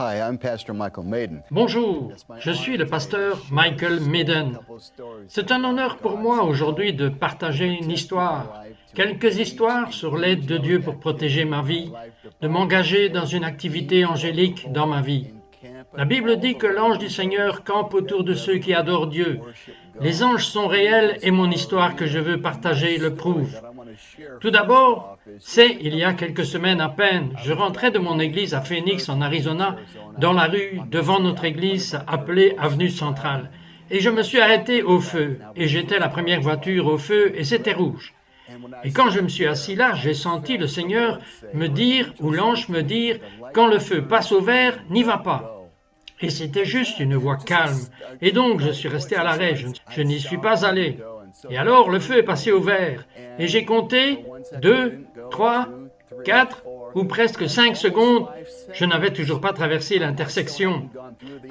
Hi, I'm Pastor Michael Maiden. Bonjour, je suis le pasteur Michael Maiden. C'est un honneur pour moi aujourd'hui de partager une histoire, quelques histoires sur l'aide de Dieu pour protéger ma vie, de m'engager dans une activité angélique dans ma vie. La Bible dit que l'ange du Seigneur campe autour de ceux qui adorent Dieu. Les anges sont réels et mon histoire que je veux partager le prouve. Tout d'abord, il y a quelques semaines à peine, je rentrais de mon église à Phoenix, en Arizona, dans la rue devant notre église appelée Avenue Centrale. Et je me suis arrêté au feu, et j'étais la première voiture au feu, et c'était rouge. Et quand je me suis assis là, j'ai senti le Seigneur me dire, ou l'ange me dire, quand le feu passe au vert, n'y va pas. Et c'était juste une voix calme. Et donc, je suis resté à l'arrêt, je n'y suis pas allé. Et alors, le feu est passé au vert. Et j'ai compté 2, 3, 4 ou presque 5 secondes. Je n'avais toujours pas traversé l'intersection.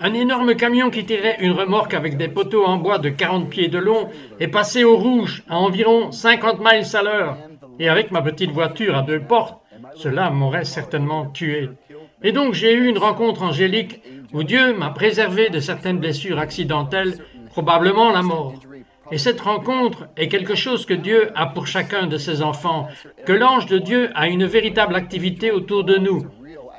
Un énorme camion qui tirait une remorque avec des poteaux en bois de 40 pieds de long est passé au rouge à environ 50 miles à l'heure. Et avec ma petite voiture à 2 portes, cela m'aurait certainement tué. Et donc j'ai eu une rencontre angélique où Dieu m'a préservé de certaines blessures accidentelles, probablement la mort. Et cette rencontre est quelque chose que Dieu a pour chacun de ses enfants, que l'ange de Dieu a une véritable activité autour de nous.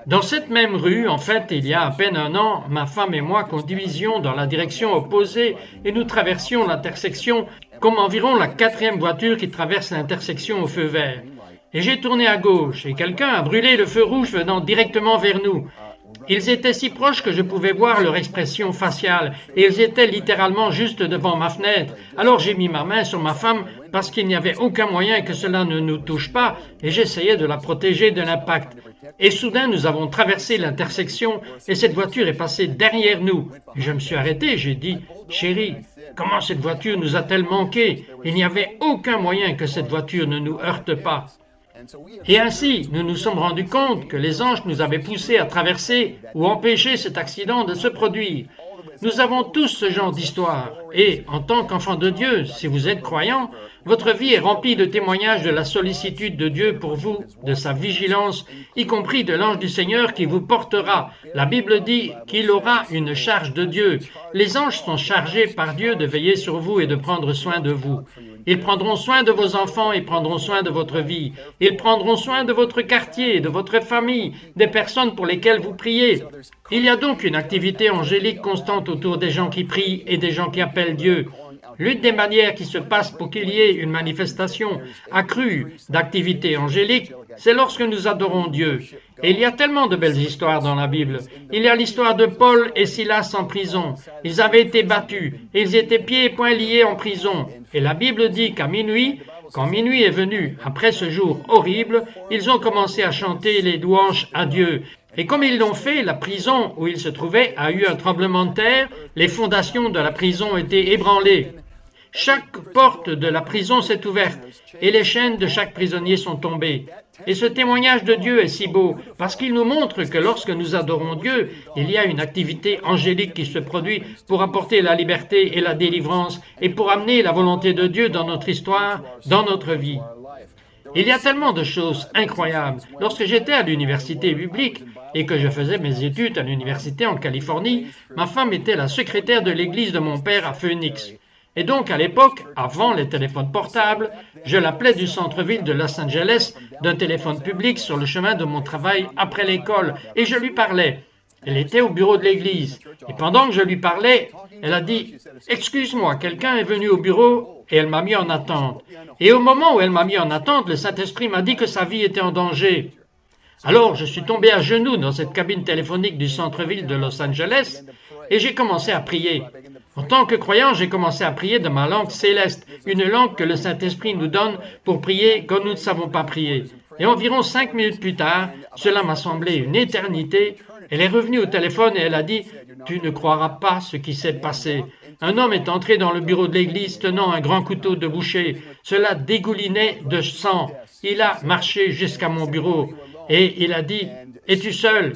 Dans cette même rue, en fait, il y a à peine un an, ma femme et moi conduisions dans la direction opposée et nous traversions l'intersection comme environ la 4e voiture qui traverse l'intersection au feu vert. Et j'ai tourné à gauche et quelqu'un a brûlé le feu rouge venant directement vers nous. Ils étaient si proches que je pouvais voir leur expression faciale et ils étaient littéralement juste devant ma fenêtre. Alors j'ai mis ma main sur ma femme parce qu'il n'y avait aucun moyen que cela ne nous touche pas et j'essayais de la protéger de l'impact. Et soudain nous avons traversé l'intersection et cette voiture est passée derrière nous. Et je me suis arrêté et j'ai dit « Chérie, comment cette voiture nous a-t-elle manqué? Il n'y avait aucun moyen que cette voiture ne nous heurte pas. » Et ainsi, nous nous sommes rendus compte que les anges nous avaient poussés à traverser ou empêcher cet accident de se produire. Nous avons tous ce genre d'histoire. Et, en tant qu'enfant de Dieu, si vous êtes croyant, votre vie est remplie de témoignages de la sollicitude de Dieu pour vous, de sa vigilance, y compris de l'ange du Seigneur qui vous portera. La Bible dit qu'il aura une charge de Dieu. Les anges sont chargés par Dieu de veiller sur vous et de prendre soin de vous. Ils prendront soin de vos enfants et prendront soin de votre vie. Ils prendront soin de votre quartier, de votre famille, des personnes pour lesquelles vous priez. Il y a donc une activité angélique constante autour des gens qui prient et des gens qui appellent Dieu. L'une des manières qui se passe pour qu'il y ait une manifestation accrue d'activité angélique, c'est lorsque nous adorons Dieu. Et il y a tellement de belles histoires dans la Bible. Il y a l'histoire de Paul et Silas en prison. Ils avaient été battus, et ils étaient pieds et poings liés en prison. Et la Bible dit qu'à minuit, quand minuit est venu, après ce jour horrible, ils ont commencé à chanter les louanges à Dieu. Et comme ils l'ont fait, la prison où ils se trouvaient a eu un tremblement de terre, les fondations de la prison étaient ébranlées. Chaque porte de la prison s'est ouverte et les chaînes de chaque prisonnier sont tombées. Et ce témoignage de Dieu est si beau parce qu'il nous montre que lorsque nous adorons Dieu, il y a une activité angélique qui se produit pour apporter la liberté et la délivrance et pour amener la volonté de Dieu dans notre histoire, dans notre vie. Il y a tellement de choses incroyables. Lorsque j'étais à l'université biblique et que je faisais mes études à l'université en Californie, ma femme était la secrétaire de l'église de mon père à Phoenix. Et donc, à l'époque, avant les téléphones portables, je l'appelais du centre-ville de Los Angeles d'un téléphone public sur le chemin de mon travail après l'école, et je lui parlais. Elle était au bureau de l'église, et pendant que je lui parlais, elle a dit « Excuse-moi, quelqu'un est venu au bureau » et elle m'a mis en attente. Et au moment où elle m'a mis en attente, le Saint-Esprit m'a dit que sa vie était en danger. Alors, je suis tombé à genoux dans cette cabine téléphonique du centre-ville de Los Angeles, et j'ai commencé à prier. En tant que croyant, j'ai commencé à prier de ma langue céleste, une langue que le Saint-Esprit nous donne pour prier quand nous ne savons pas prier. Et environ 5 minutes plus tard, cela m'a semblé une éternité, elle est revenue au téléphone et elle a dit « Tu ne croiras pas ce qui s'est passé. Un homme est entré dans le bureau de l'église tenant un grand couteau de boucher. Cela dégoulinait de sang. Il a marché jusqu'à mon bureau et il a dit « Es-tu seul ?»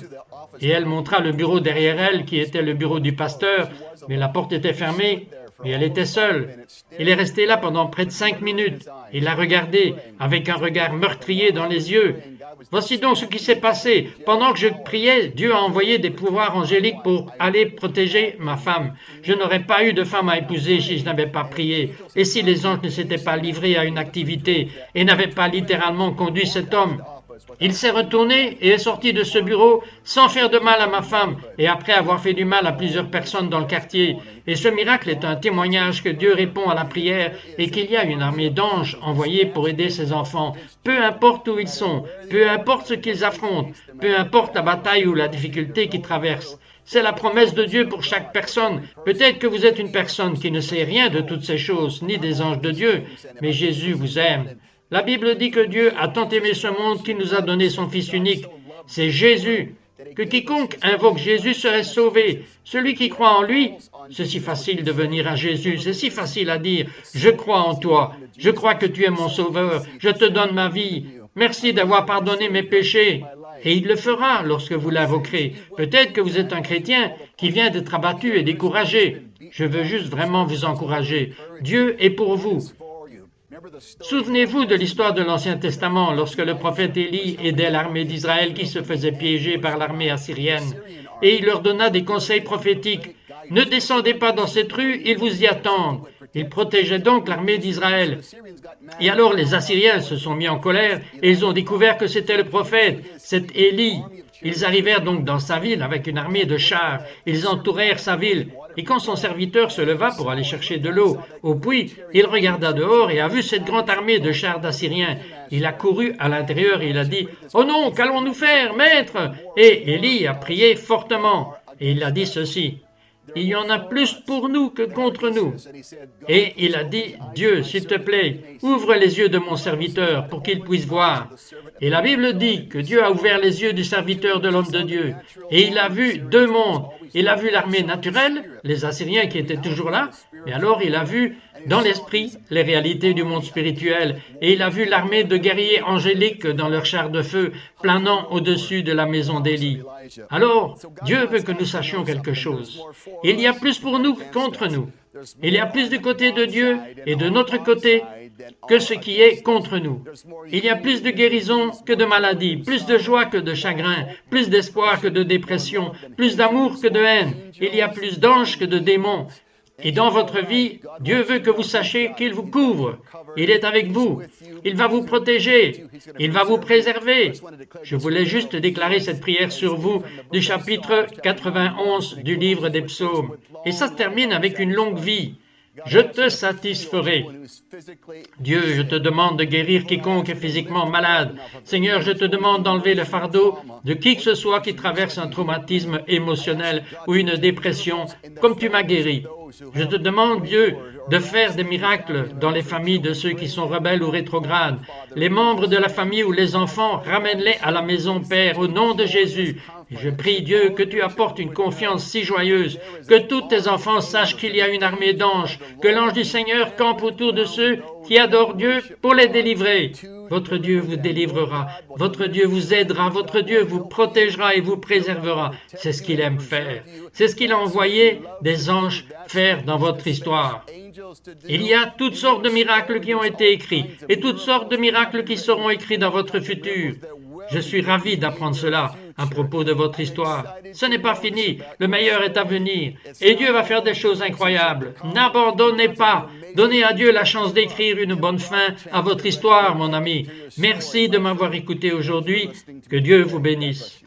Et elle montra le bureau derrière elle, qui était le bureau du pasteur, mais la porte était fermée. Mais elle était seule. Il est resté là pendant près de 5 minutes. Il l'a regardée avec un regard meurtrier dans les yeux. Voici donc ce qui s'est passé. Pendant que je priais, Dieu a envoyé des pouvoirs angéliques pour aller protéger ma femme. Je n'aurais pas eu de femme à épouser si je n'avais pas prié. Et si les anges ne s'étaient pas livrés à une activité et n'avaient pas littéralement conduit cet homme. Il s'est retourné et est sorti de ce bureau sans faire de mal à ma femme et après avoir fait du mal à plusieurs personnes dans le quartier. Et ce miracle est un témoignage que Dieu répond à la prière et qu'il y a une armée d'anges envoyés pour aider ses enfants. Peu importe où ils sont, peu importe ce qu'ils affrontent, peu importe la bataille ou la difficulté qu'ils traversent. C'est la promesse de Dieu pour chaque personne. Peut-être que vous êtes une personne qui ne sait rien de toutes ces choses, ni des anges de Dieu, mais Jésus vous aime. La Bible dit que Dieu a tant aimé ce monde qu'il nous a donné son Fils unique. C'est Jésus. Que quiconque invoque Jésus serait sauvé. Celui qui croit en lui, c'est si facile de venir à Jésus, c'est si facile à dire « Je crois en toi, je crois que tu es mon sauveur, je te donne ma vie, merci d'avoir pardonné mes péchés. » Et il le fera lorsque vous l'invoquerez. Peut-être que vous êtes un chrétien qui vient d'être abattu et découragé. Je veux juste vraiment vous encourager. Dieu est pour vous. Souvenez-vous de l'histoire de l'Ancien Testament lorsque le prophète Élie aidait l'armée d'Israël qui se faisait piéger par l'armée assyrienne. Et il leur donna des conseils prophétiques. Ne descendez pas dans cette rue, ils vous y attendent. Il protégeait donc l'armée d'Israël. Et alors les Assyriens se sont mis en colère et ils ont découvert que c'était le prophète, cet Élie. Ils arrivèrent donc dans sa ville avec une armée de chars. Ils entourèrent sa ville. Et quand son serviteur se leva pour aller chercher de l'eau au puits, il regarda dehors et a vu cette grande armée de chars d'Assyriens. Il a couru à l'intérieur et il a dit « Oh non, qu'allons-nous faire, maître ?» Et Élie a prié fortement. Et il a dit ceci « Il y en a plus pour nous que contre nous. » Et il a dit « Dieu, s'il te plaît, ouvre les yeux de mon serviteur pour qu'il puisse voir. » Et la Bible dit que Dieu a ouvert les yeux du serviteur de l'homme de Dieu. Et il a vu deux mondes. Il a vu l'armée naturelle, les Assyriens qui étaient toujours là, et alors il a vu dans l'esprit les réalités du monde spirituel, et il a vu l'armée de guerriers angéliques dans leurs chars de feu, planant au-dessus de la maison d'Élie. Alors, Dieu veut que nous sachions quelque chose. Il y a plus pour nous que contre nous. Il y a plus du côté de Dieu et de notre côté que ce qui est contre nous. Il y a plus de guérison que de maladie, plus de joie que de chagrin, plus d'espoir que de dépression, plus d'amour que de haine. Il y a plus d'anges que de démons. Et dans votre vie, Dieu veut que vous sachiez qu'il vous couvre. Il est avec vous. Il va vous protéger. Il va vous préserver. Je voulais juste déclarer cette prière sur vous du chapitre 91 du livre des psaumes. Et ça se termine avec une longue vie. Je te satisferai. Dieu, je te demande de guérir quiconque est physiquement malade. Seigneur, je te demande d'enlever le fardeau de qui que ce soit qui traverse un traumatisme émotionnel ou une dépression, comme tu m'as guéri. Je te demande, Dieu, de faire des miracles dans les familles de ceux qui sont rebelles ou rétrogrades. Les membres de la famille ou les enfants, ramène-les à la maison, Père, au nom de Jésus. Et je prie, Dieu, que tu apportes une confiance si joyeuse, que tous tes enfants sachent qu'il y a une armée d'anges, que l'ange du Seigneur campe autour de ceux qui adorent Dieu pour les délivrer. Votre Dieu vous délivrera, votre Dieu vous aidera, votre Dieu vous protégera et vous préservera. C'est ce qu'il aime faire. C'est ce qu'il a envoyé des anges faire dans votre histoire. Il y a toutes sortes de miracles qui ont été écrits et toutes sortes de miracles qui seront écrits dans votre futur. Je suis ravi d'apprendre cela à propos de votre histoire. Ce n'est pas fini, le meilleur est à venir et Dieu va faire des choses incroyables. N'abandonnez pas, donnez à Dieu la chance d'écrire une bonne fin à votre histoire, mon ami. Merci de m'avoir écouté aujourd'hui, que Dieu vous bénisse.